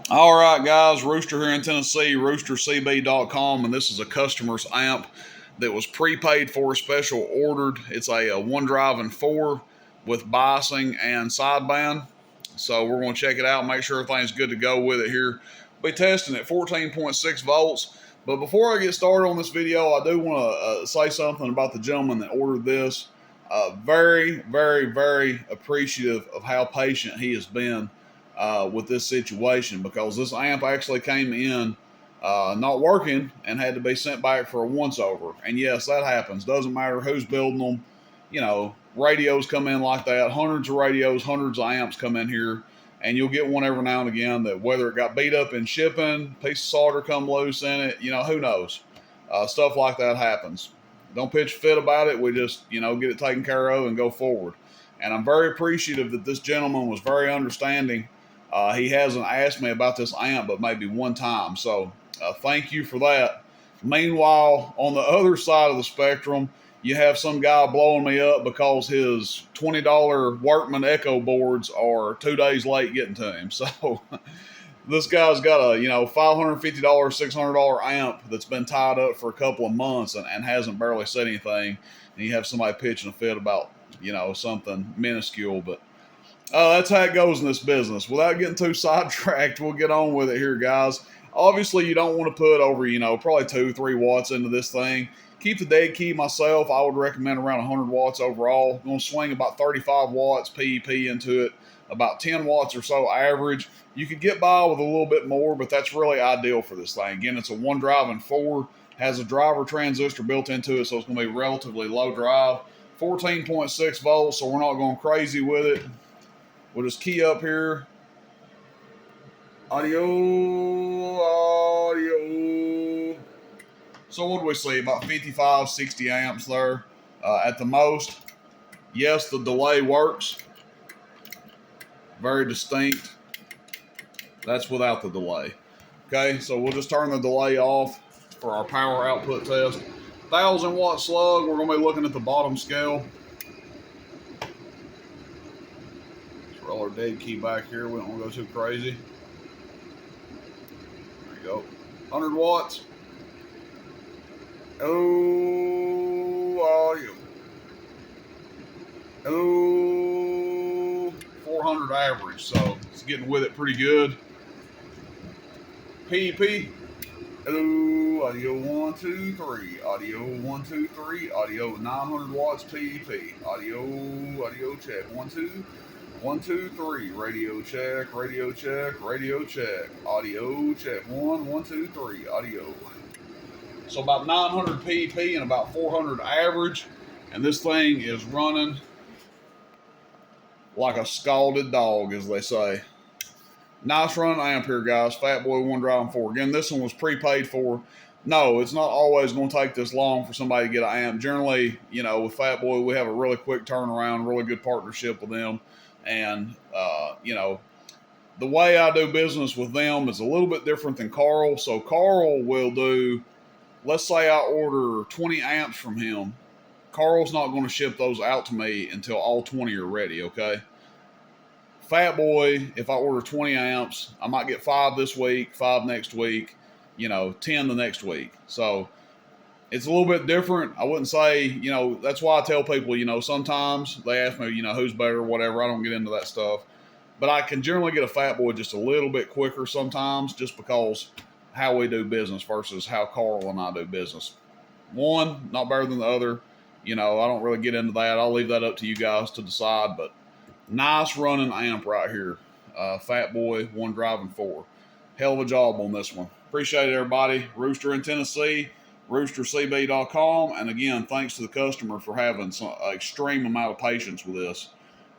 All right, guys, Rooster here in Tennessee, roostercb.com, and this is a customer's amp that was prepaid for, special ordered. It's a one drive and four with biasing and sideband. So we're going to check it out, make sure everything's good to go with it here. Be testing at 14.6 volts. But before I get started on this video, I do want to say something about the gentleman that ordered this. Very, very, very appreciative of how patient he has been with this situation, because this amp actually came in not working and had to be sent back for a once over. And yes, that happens. Doesn't matter who's building them. You know, radios come in like that. Hundreds of radios, hundreds of amps come in here, and you'll get one every now and again that, whether it got beat up in shipping, piece of solder come loose in it, you know, who knows? Stuff like that happens. Don't pitch a fit about it. We just, you know, get it taken care of and go forward. And I'm very appreciative that this gentleman was very understanding. He hasn't asked me about this amp but maybe one time. So thank you for that. Meanwhile, on the other side of the spectrum, you have some guy blowing me up because his $20 Workman Echo boards are 2 days late getting to him. So this guy's got a, you know, $550, $600 amp that's been tied up for a couple of months and hasn't barely said anything. And you have somebody pitching a fit about, you know, something minuscule. But that's how it goes in this business. Without getting too sidetracked, we'll get on with it here, guys. Obviously, you don't want to put over, you know, probably 2-3 watts into this thing. Keep the dead key myself. I would recommend around 100 watts overall. I'm going to swing about 35 watts PEP into it, about 10 watts or so average. You could get by with a little bit more, but that's really ideal for this thing. Again, it's a one drive and four, has a driver transistor built into it, so it's going to be relatively low drive. 14.6 volts, so we're not going crazy with it. We'll just key up here. Audio. So what do we see? About 55, 60 amps there at the most. Yes, the delay works. Very distinct. That's without the delay. Okay, so we'll just turn the delay off for our power output test. 1,000 watt slug, we're going to be looking at the bottom scale. Roll our dead key back here. We don't want to go too crazy. There you go. 100 watts. Oh, audio. Oh, 400 average. So it's getting with it pretty good. PEP. Hello, audio 1, 2, 3. Audio 1, 2, 3. Audio 900 watts PEP. Audio check. 1, 2. 1, 2, 3. Radio check, radio check, radio check. Audio check. 1, 1, 2, 3. Audio. So about 900 PEP and about 400 average. And this thing is running like a scalded dog, as they say. Nice run amp here, guys. Fatboy one drive and four. Again, this one was prepaid for. No, it's not always going to take this long for somebody to get an amp. Generally, you know, with Fatboy, we have a really quick turnaround, really good partnership with them. And, you know, the way I do business with them is a little bit different than Carl. So Carl will do, let's say I order 20 amps from him. Carl's not going to ship those out to me until all 20 are ready, okay? Fatboy, if I order 20 amps, I might get 5 this week, 5 next week, you know, 10 the next week. So it's a little bit different. I wouldn't say, you know, that's why I tell people, you know, sometimes they ask me, you know, who's better or whatever. I don't get into that stuff. But I can generally get a Fatboy just a little bit quicker sometimes, just because how we do business versus how Carl and I do business. One, not better than the other. You know, I don't really get into that. I'll leave that up to you guys to decide. But nice running amp right here. Fatboy, one drive and four. Hell of a job on this one. Appreciate it, everybody. Rooster in Tennessee, roostercb.com. And again, thanks to the customer for having some extreme amount of patience with this.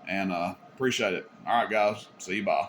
And appreciate it. All right, guys. See you. Bye.